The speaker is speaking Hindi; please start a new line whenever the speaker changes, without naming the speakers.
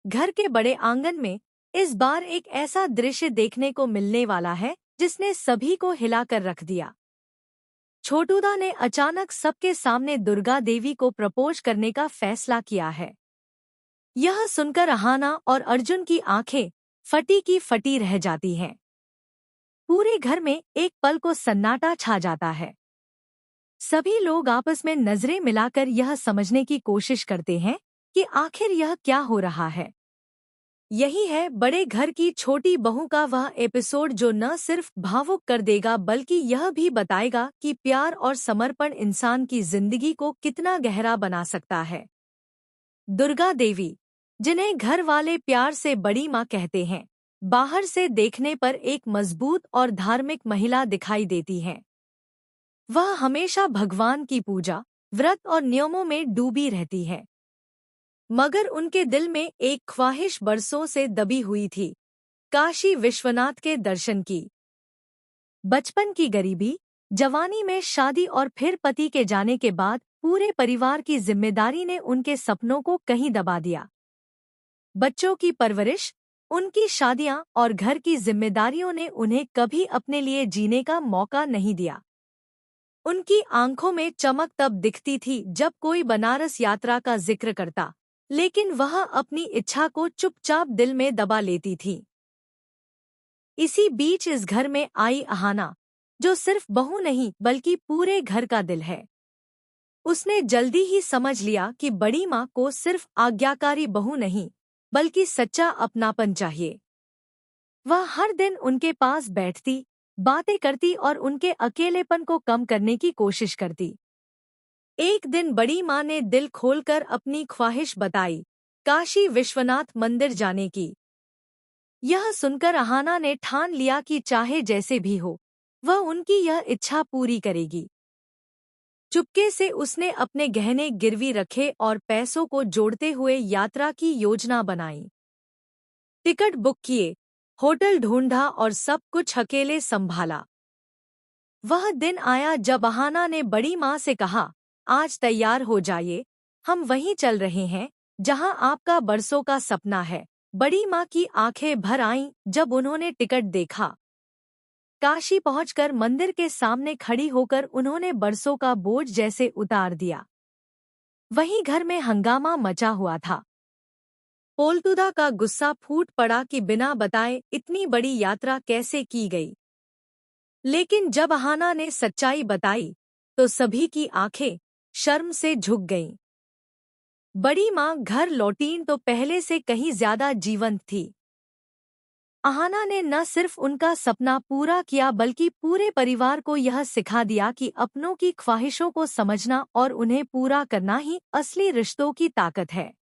घर के बड़े आंगन में इस बार एक ऐसा दृश्य देखने को मिलने वाला है जिसने सभी को हिलाकर रख दिया। छोटूदा ने अचानक सबके सामने दुर्गा देवी को प्रपोज करने का फैसला किया है। यह सुनकर अहाना और अर्जुन की आंखें फटी की फटी रह जाती हैं। पूरे घर में एक पल को सन्नाटा छा जाता है। सभी लोग आपस में नजरें मिलाकर यह समझने की कोशिश करते हैं कि आखिर यह क्या हो रहा है। यही है बड़े घर की छोटी बहू का वह एपिसोड जो न सिर्फ भावुक कर देगा बल्कि यह भी बताएगा कि प्यार और समर्पण इंसान की जिंदगी को कितना गहरा बना सकता है। दुर्गा देवी, जिन्हें घर वाले प्यार से बड़ी माँ कहते हैं, बाहर से देखने पर एक मजबूत और धार्मिक महिला दिखाई देती हैं। वह हमेशा भगवान की पूजा, व्रत और नियमों में डूबी रहती है, मगर उनके दिल में एक ख्वाहिश बरसों से दबी हुई थी, काशी विश्वनाथ के दर्शन की। बचपन की गरीबी, जवानी में शादी और फिर पति के जाने के बाद पूरे परिवार की जिम्मेदारी ने उनके सपनों को कहीं दबा दिया। बच्चों की परवरिश, उनकी शादियां और घर की जिम्मेदारियों ने उन्हें कभी अपने लिए जीने का मौका नहीं दिया। उनकी आंखों में चमक तब दिखती थी जब कोई बनारस यात्रा का जिक्र करता, लेकिन वह अपनी इच्छा को चुपचाप दिल में दबा लेती थी। इसी बीच इस घर में आई अहाना, जो सिर्फ बहू नहीं बल्कि पूरे घर का दिल है। उसने जल्दी ही समझ लिया कि बड़ी माँ को सिर्फ आज्ञाकारी बहू नहीं बल्कि सच्चा अपनापन चाहिए। वह हर दिन उनके पास बैठती, बातें करती और उनके अकेलेपन को कम करने की कोशिश करती। एक दिन बड़ी माँ ने दिल खोलकर अपनी ख्वाहिश बताई, काशी विश्वनाथ मंदिर जाने की। यह सुनकर अहाना ने ठान लिया कि चाहे जैसे भी हो, वह उनकी यह इच्छा पूरी करेगी। चुपके से उसने अपने गहने गिरवी रखे और पैसों को जोड़ते हुए यात्रा की योजना बनाई। टिकट बुक किए, होटल ढूंढा और सब कुछ अकेले संभाला। वह दिन आया जब अहाना ने बड़ी माँ से कहा, आज तैयार हो जाइए, हम वहीं चल रहे हैं जहां आपका बरसों का सपना है। बड़ी माँ की आंखें भर आईं जब उन्होंने टिकट देखा। काशी पहुंचकर मंदिर के सामने खड़ी होकर उन्होंने बरसों का बोझ जैसे उतार दिया। वहीं घर में हंगामा मचा हुआ था। पोलतुदा का गुस्सा फूट पड़ा कि बिना बताए इतनी बड़ी यात्रा कैसे की गई। लेकिन जब अहाना ने सच्चाई बताई तो सभी की आंखें शर्म से झुक गईं। बड़ी माँ घर लौटीं तो पहले से कहीं ज्यादा जीवंत थी। अहाना ने न सिर्फ उनका सपना पूरा किया बल्कि पूरे परिवार को यह सिखा दिया कि अपनों की ख्वाहिशों को समझना और उन्हें पूरा करना ही असली रिश्तों की ताकत है।